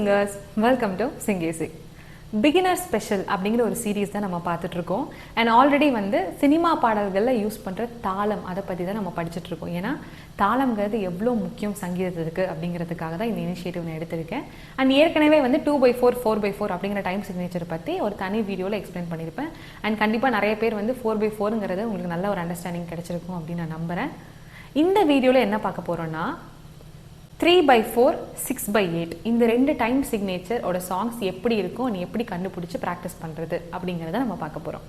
singers, welcome to Singesi. Beginner special அப்படிங்கிற ஒரு series தான் நம்ம பார்த்துட்ருக்கோம். அண்ட் ஆல்ரெடி வந்து சினிமா பாடல்களில் யூஸ் பண்ணுற தாளம் அதை பற்றி தான் நம்ம படிச்சுட்ருக்கோம். ஏன்னா தாளம்ங்கிறது எவ்வளோ முக்கியம் சங்கீதத்துக்கு அப்படிங்கிறதுக்காக தான் இந்த இனிஷியேட்டிவ் நான் எடுத்திருக்கேன். அண்ட் ஏற்கனவே வந்து 2/4 4/4 அப்படிங்கிற டைம் சிக்னேச்சர் பற்றி ஒரு தனி வீடியோவில் எக்ஸ்பிளைன் பண்ணியிருப்பேன். அண்ட் கண்டிப்பாக நிறைய பேர் வந்து 4/4ங்கிறது உங்களுக்கு நல்ல ஒரு அண்டர்ஸ்டாண்டிங் கிடைச்சிருக்கும் அப்படின்னு நான் நம்புகிறேன். இந்த வீடியோவில் என்ன பார்க்க போகிறோன்னா 3/4 6/8 இந்த ரெண்டு டைம் சிக்னேச்சரோட சாங்ஸ் எப்படி இருக்கும் நீ எப்படி கண்டுபிடிச்சி ப்ராக்டிஸ் பண்ணுறது அப்படிங்கிறத நம்ம பார்க்க போகிறோம்.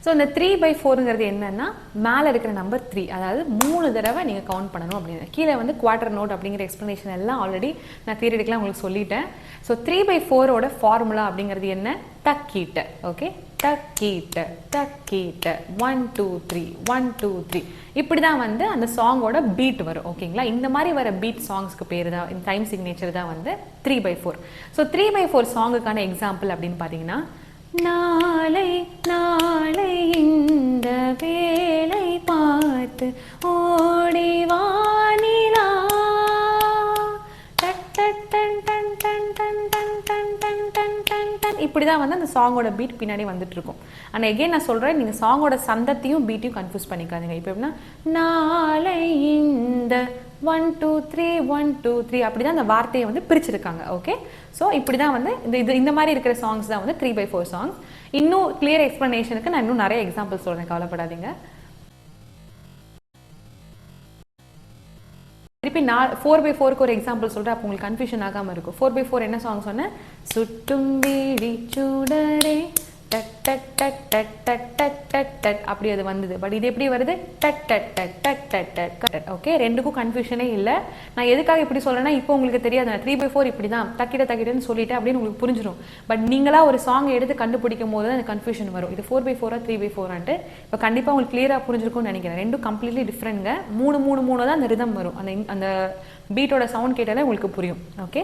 ஸோ இந்த 3/4ங்கிறது என்னன்னா மேலே இருக்கிற நம்பர் 3, அதாவது 3 தடவை நீங்கள் கவுண்ட் பண்ணணும் அப்படின்னு. கீழே வந்து குவார்டர் நோட் அப்படிங்கிற எக்ஸ்ப்ளனேஷன் எல்லாம் ஆல்ரெடி நான் தியரிட்டிக்கலாக உங்களுக்கு சொல்லிட்டேன். ஸோ 3/4ஓட ஃபார்முலா அப்படிங்கிறது என்ன? தக்கீட்ட. ஓகே, தக்கீட்ட தக்கீட்ட 1 2 3 1 2 3 இப்படி தான் வந்து அந்த சாங்கோட பீட் வரும். ஓகேங்களா, இந்த மாதிரி வர பீட் சாங்ஸ்க்கு பேர் தான் இந்த டைம் சிக்னேச்சர் தான் வந்து 3/4. ஸோ 3/4 சாங்குக்கான எக்ஸாம்பிள் அப்படின்னு பார்த்தீங்கன்னா, நாளை நாளை இந்த வேளை பார்த்து ஓடிவானிலா இப்படிதான் வந்து அந்த சாங்கோட பீட் பின்னாடி வந்துட்டு இருக்கும். அண்ட் எகைன் நான் சொல்றேன், நீங்க சாங்கோட சந்தத்தையும் பீட்டையும் கன்ஃபியூஸ் பண்ணிக்காதீங்க. இப்போ எப்படின்னா நாளை இந்த 1 2 3 1 2 3 அப்படிதான் அந்த வார்த்தையை வந்து பிரிச்சிருக்காங்க. ஓகே, ஸோ இப்படிதான் வந்து இந்த மாதிரி இருக்கிற சாங்ஸ் தான் வந்து 3/4 சாங்ஸ். இன்னும் கிளியர் எக்ஸ்பிளனேஷனுக்கு நான் இன்னும் நிறைய எக்ஸாம்பிள் சொல்றேன், கவலைப்படாதீங்க. திருப்பி நான் 4/4க்கு ஒரு எக்ஸாம்பிள் சொல்கிறேன், அப்போ உங்களுக்கு கன்ஃபியூஷன் ஆகாமல் இருக்கும். 4/4 என்ன சாங் சொன்னேன்? சுட்டும் வீடி சூடரே டட் டட் டட் டட் டட் டட் டட் டட் அப்படி அது வந்தது. பட் இது எப்படி வருது? டட் டட் டட் டட் டட் டட் டட். ஓகே, ரெண்டுக்கும் கன்ஃபியூஷனே இல்லை. நான் எதுக்காக இப்படி சொல்கிறேன்னா, இப்போ உங்களுக்கு தெரியாது நான் 3/4 இப்படி தான் தக்கிட்ட தக்கிட்டன்னு சொல்லிட்டு அப்படின்னு உங்களுக்கு புரிஞ்சிடும். பட் நீங்களா ஒரு சாங் எடுத்து கண்டுபிடிக்கும் போது தான் அந்த கன்ஃபியூஷன் வரும். இது 4/4 3/4 இப்போ கண்டிப்பாக உங்களுக்கு கிளியராக புரிஞ்சிருக்கும்னு நினைக்கிறேன். ரெண்டும் கம்ப்ளீட்லி டிஃப்ரெண்ட்ங்க. 3 3 3 தான் அந்த ரிதம் வரும். அந்த பீட்டோட சவுண்ட் கேட்டாலே உங்களுக்கு புரியும். ஓகே,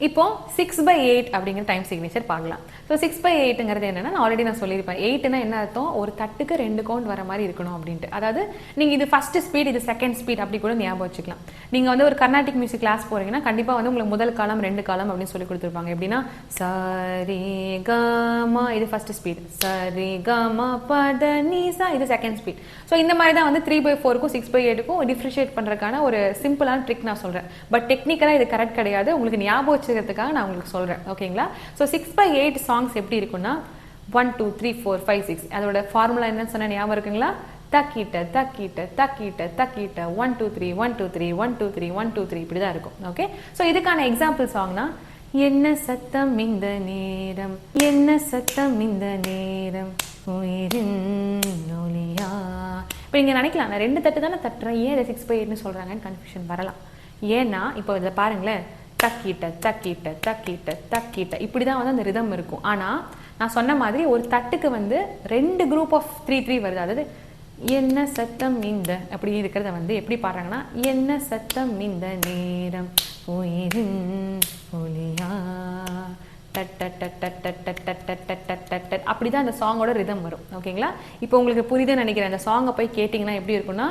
இப்போ 6/8 அப்படிங்கிற டைம் சிக்னேச்சர் பார்க்கலாம். ஸோ 6/8ங்கிறது என்னன்னா, நான் ஆல்ரெடி நான் சொல்லியிருப்பேன். 8னா என்ன அர்த்தம்? ஒரு தட்டுக்கு 2 கவுண்ட் வர மாதிரி இருக்கணும் அப்படின்ட்டு. அதாவது நீங்கள் இது ஃபர்ஸ்ட் ஸ்பீட், இது செகண்ட் ஸ்பீட் அப்படி கூட ஞாபகம் வச்சுக்கலாம். நீங்கள் வந்து ஒரு கர்நாடிக் மியூசிக் கிளாஸ் போறீங்கன்னா கண்டிப்பாக வந்து உங்களுக்கு முதல் காலம் 2 காலம் அப்படின்னு சொல்லி கொடுத்துருப்பாங்க. எப்படின்னா சரி கமா இது ஃபர்ஸ்ட் ஸ்பீட், சரி கமா பத நீசா இது செகண்ட் ஸ்பீட். ஸோ இந்த மாதிரி தான் வந்து 3/4க்கும் 6/8க்கும் டிஃப்ரென்ஷியேட் பண்ணுறதுக்கான ஒரு சிம்பிளான ட்ரிக் நான் சொல்கிறேன். பட் டெக்னிக்கலாக இது கரெக்ட் கிடையாது. உங்களுக்கு ஞாபகம் வச்சுக்கிறதுக்காக நான் உங்களுக்கு சொல்கிறேன். ஓகேங்களா, ஸோ 6/8 சாங்ஸ் எப்படி இருக்குன்னா 1 2 3 4 5 6 அதோட ஃபார்முலா என்னன்னு சொன்ன ஞாபகம் இருக்குங்களா? தக்கிட்ட தக்கிட்ட தக்கிட்ட தக்கிட்ட 1 2 3 1 2 3 1 2 3 1 2 3 இப்படி தான் இருக்கும். ஓகே, ஸோ இதுக்கான எக்ஸாம்பிள் சாங்னா, என்ன சத்தம் இந்த நேரம், என்ன சத்தம் இந்த நேரம் உயிரின் ஒளியா. இப்போ நீங்கள் நினைக்கலாம், நான் 2 தட்டு தானே தட்டுறேன், ஏன் இதை 6/8ன்னு சொல்கிறாங்கன்னு கன்ஃபியூஷன் வரலாம். ஏன்னா இப்போ இதை பாருங்களேன், தக்கிட்ட தக்கிட்ட தக்கிட்ட தக்கிட்ட இப்படி தான் வந்து அந்த ரிதம் இருக்கும். ஆனால் நான் சொன்ன மாதிரி ஒரு தட்டுக்கு வந்து 2 குரூப் ஆஃப் 3 3 வருது. அதாவது என்ன சத்தம் இந்த அப்படி இருக்கிறத வந்து எப்படி பாடுறாங்கன்னா, என்ன சத்தம் இந்த நேரம் உயிரின் ஒளியா அப்படிதான் அந்த சாங்கோட ரிதம் வரும். ஓகேங்களா, இப்போ உங்களுக்கு புரியுதுன்னு நினைக்கிறேன். அந்த சாங்கை போய் கேட்டிங்கன்னா எப்படி இருக்குன்னா,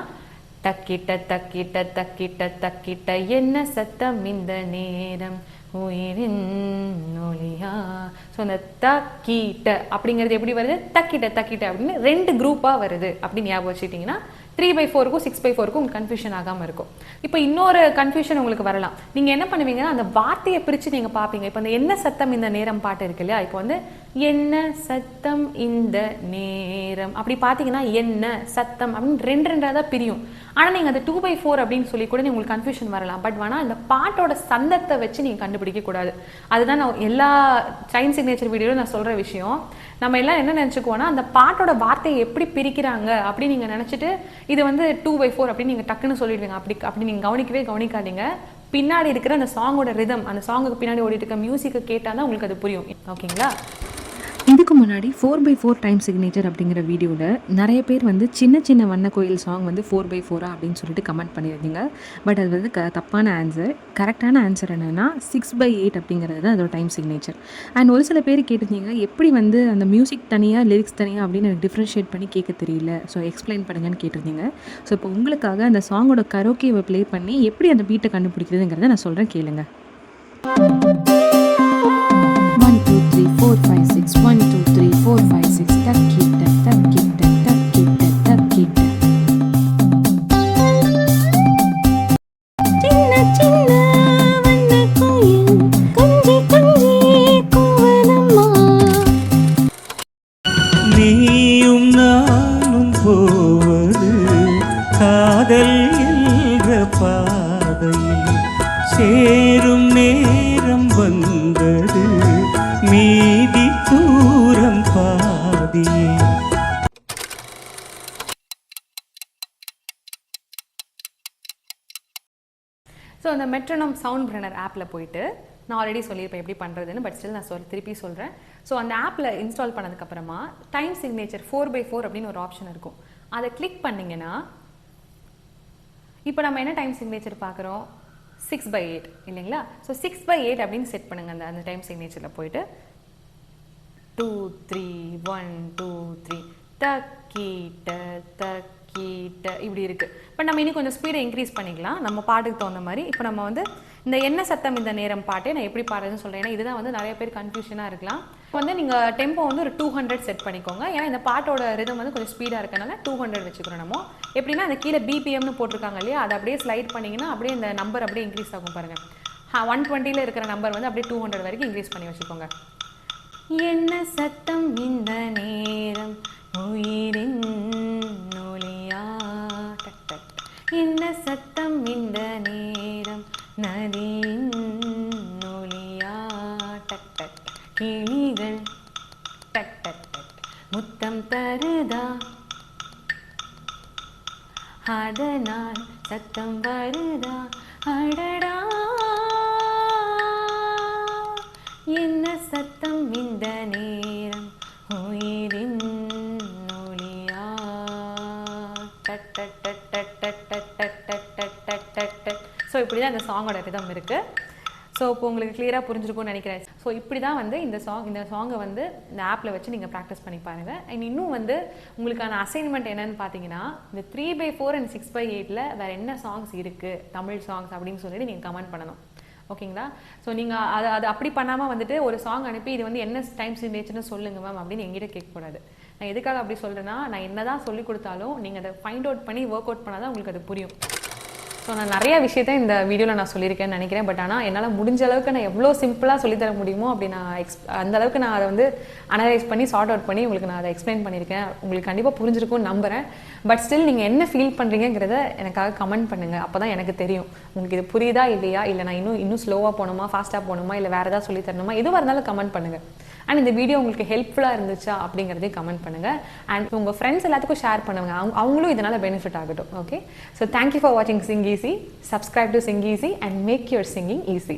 தக்கிட்ட தக்கிட்ட தக்கிட்ட தக்கிட்ட என்ன சத்தம் இந்த நேரம் உயிரின் ஒளியா. ஸோ அந்த தக்கிட்ட அப்படிங்கிறது எப்படி வருது? தக்கிட்ட தக்கிட்ட அப்படின்னு 2 குரூப்பாக வருது அப்படின்னு ஞாபகம் வச்சுக்கிட்டிங்கன்னா 3/4க்கும் 6/4க்கும் உங்களுக்கு கன்ஃபியூஷன் ஆகாமல் இருக்கும். இப்போ இன்னொரு கன்ஃபியூஷன் உங்களுக்கு வரலாம். நீங்கள் என்ன பண்ணுவீங்கன்னா, அந்த வார்த்தையை பிரித்து நீங்கள் பார்ப்பீங்க. இப்போ அந்த என்ன சத்தம் இந்த நேரம் பாட்டு இருக்கு இல்லையா, இப்போ வந்து என்ன சத்தம் இந்த நேரம் அப்படி பார்த்தீங்கன்னா என்ன சத்தம் அப்படின்னு 2 தான் பிரியும். ஆனால் நீங்கள் அந்த 2/4 அப்படின்னு சொல்லி கூட உங்களுக்கு கன்ஃபியூஷன் வரலாம். பட் வேணால் இந்த பாட்டோட சந்தத்தை வச்சு நீங்கள் கண்டுபிடிக்க கூடாது. அதுதான் நான் எல்லா டைம் சிக்னேச்சர் வீடியோவில் நான் சொல்கிற விஷயம். நம்ம எல்லாம் என்ன நினச்சிக்குவோன்னா, அந்த பாட்டோட வார்த்தையை எப்படி பிரிக்கிறாங்க அப்படின்னு நீங்கள் நினச்சிட்டு இது வந்து 2/4 அப்படின்னு நீங்கள் டக்குன்னு சொல்லிடுவீங்க. அப்படி நீங்கள் கவனிக்காதீங்க. பின்னாடி இருக்கிற அந்த சாங்கோட ரிதம், அந்த சாங்குக்கு பின்னாடி ஓடிட்டு இருக்க மியூசிக்கை கேட்டால் தான் உங்களுக்கு அது புரியும். ஓகேங்களா, இதுக்கு முன்னாடி 4/4 டைம் சிக்னேச்சர் அப்படிங்கிற வீடியோவில் நிறைய பேர் வந்து சின்ன சின்ன வண்ண கோயில் சாங் வந்து 4/4 அப்படின்னு சொல்லிட்டு கமெண்ட் பண்ணியிருந்தீங்க. பட் அது வந்து தப்பான ஆன்சர். கரெக்டான ஆன்சர் என்னென்னா 6/8 அப்படிங்கிறது தான் அதோட டைம் சிக்னேச்சர். அண்ட் ஒரு சில பேர் கேட்டிருந்தீங்க, எப்படி வந்து அந்த மியூசிக் தனியாக லிரிக்ஸ் தனியாக அப்படின்னு எனக்கு டிஃப்ரென்ஷியேட் பண்ணி கேட்க தெரியல, ஸோ எக்ஸ்பிளைன் பண்ணுங்கன்னு கேட்டிருந்தீங்க. ஸோ இப்போ உங்களுக்காக அந்த சாங்கோட கரோக்கேவை ப்ளே பண்ணி எப்படி அந்த பீட்டை கண்டுபிடிக்கிறதுங்கிறத நான் சொல்கிறேன், கேளுங்க. ஸோ அந்த மெட்ரோனம் சவுண்ட் பிரெனர் ஆப்பில் போயிட்டு நான் ஆல்ரெடி சொல்லியிருப்பேன் எப்படி பண்ணுறதுன்னு, பட் ஸ்டில் நான் திருப்பி சொல்கிறேன். ஸோ அந்த ஆப்பில் இன்ஸ்டால் பண்ணதுக்கப்புறமா டைம் சிக்னேச்சர் 4/4 அப்படின்னு ஒரு ஆப்ஷன் இருக்கும். அதை கிளிக் பண்ணிங்கன்னா இப்போ நம்ம என்ன டைம் சிக்னேச்சர் பார்க்குறோம், 6/8 இல்லைங்களா? ஸோ 6/8 அப்படின்னு செட் பண்ணுங்கள். அந்த டைம் சிக்னேச்சரில் போயிட்டு 2 3 1 2 3 தக்கீட்ட தக்கீட்ட இப்படி இருக்குது. இப்போ நம்ம இன்னும் கொஞ்சம் ஸ்பீடை இன்க்ரீஸ் பண்ணிக்கலாம் நம்ம பாட்டுக்கு தகுந்த மாதிரி. இப்போ நம்ம வந்து இந்த என்ன சத்தம் இந்த நேரம் பாட்டே நான் எப்படி பாடுறதுன்னு சொல்கிறேன். ஏன்னா இதுதான் வந்து நிறைய பேர் கன்ஃபியூஷனாக இருக்கலாம். வந்து நீங்கள் டெம்போ வந்து ஒரு 200 செட் பண்ணிக்கோங்க. ஏன்னா இந்த பாட்டோட ரிதம் வந்து கொஞ்சம் ஸ்பீடாக இருக்கனால 200 வச்சுக்கிறோம். நம்ம எப்படின்னா அந்த கீழே பிபிஎம்னு போட்டிருக்காங்க இல்லையா, அதை அப்படியே ஸ்லைட் பண்ணிங்கன்னா அப்படியே இந்த நம்பர் அப்படியே இன்க்ரீஸ் ஆகும் பாருங்கள். 120 இருக்கிற நம்பர் வந்து அப்படியே 200 வரைக்கும் இன்க்ரீஸ் பண்ணி வச்சுக்கோங்க. என்ன சத்தம் இந்த நேரம் உயிரின் ஒளியா டக் டக், என்ன சத்தம் இந்த நேரம் நதியின் ஒளியா டக் டக், கிளிகள் டக் டக் டக் முத்தம் தருதா அதனால் சத்தம் வருதா அடடா, என்ன சத்தம் இந்த நேரம் உயிரின் ஒளியா டக் டக் டக் டக் டக் டக் டக் டக் டக் டக் டக் டக். ஸோ இப்படி தான் இந்த சாங்கோட ரிதம் இருக்குது. ஸோ இப்போ உங்களுக்கு கிளியராக புரிஞ்சிருக்கும்னு நினைக்கிறேன். ஸோ இப்படி தான் வந்து இந்த சாங்கை வந்து இந்த ஆப்பில் வச்சு நீங்கள் ப்ராக்டிஸ் பண்ணி பாருங்கள். அண்ட் இன்னும் வந்து உங்களுக்கான அசைன்மெண்ட் என்னன்னு பார்த்தீங்கன்னா, இந்த 3/4 and 6/8 வேறு என்ன சாங்ஸ் இருக்குது தமிழ் சாங்ஸ் அப்படின்னு சொல்லிட்டு நீங்கள் கமெண்ட் பண்ணணும். ஓகேங்களா? ஸோ நீங்கள் அது அப்படி பண்ணாமல் வந்துட்டு ஒரு சாங் அனுப்பி இது வந்து என்ன டைம் சிக்னேச்சர்னு சொல்லுங்கள் மேம் அப்படின்னு எங்கிட்ட கேட்கக்கூடாது. நான் எதுக்காக அப்படி சொல்கிறேன்னா, நான் என்ன தான் சொல்லி கொடுத்தாலும் நீங்கள் அதை ஃபைண்ட் அவுட் பண்ணி ஒர்க் அவுட் பண்ணால் தான் உங்களுக்கு அது புரியும். ஸோ நான் நிறைய விஷயத்த இந்த வீடியோவில் நான் சொல்லியிருக்கேன்னு நினைக்கிறேன். பட் ஆனால் என்னால் முடிஞ்ச அளவுக்கு நான் எவ்வளோ சிம்பிளாக சொல்லித்தர முடியுமோ அப்படி நான் அந்த அளவுக்கு நான் அதை வந்து அனலைஸ் பண்ணி சார்ட் அவுட் பண்ணி உங்களுக்கு நான் அதை எக்ஸ்பிளைன் பண்ணியிருக்கேன். உங்களுக்கு கண்டிப்பாக புரிஞ்சிருக்கும்னு நம்புகிறேன். பட் ஸ்டில் நீங்கள் என்ன ஃபீல் பண்ணுறீங்கிறத எனக்காக கமெண்ட் பண்ணுங்கள். அப்போ தான் எனக்கு தெரியும் உங்களுக்கு இது புரியுதா இல்லையா, இல்லை நான் இன்னும் ஸ்லோவாக போகணுமா, ஃபாஸ்ட்டாக போகணுமா, இல்லை வேறு ஏதாவது சொல்லி தரணுமா, எதுவாக இருந்தாலும் கமெண்ட் பண்ணுங்கள். அண்ட் இந்த வீடியோ உங்களுக்கு ஹெல்ப்ஃபுல்லாக இருந்துச்சா அப்படிங்கிறதையும் கமெண்ட் பண்ணுங்கள். அண்ட் உங்கள் ஃப்ரெண்ட்ஸ் எல்லாத்துக்கும் ஷேர் பண்ணுங்க, அவங்களும் இதனால் பெனிஃபிட் ஆகட்டும். ஓகே, ஸோ தேங்க்யூ ஃபார் வாட்சிங் Sing Easy. Subscribe to Sing Easy and make your singing easy.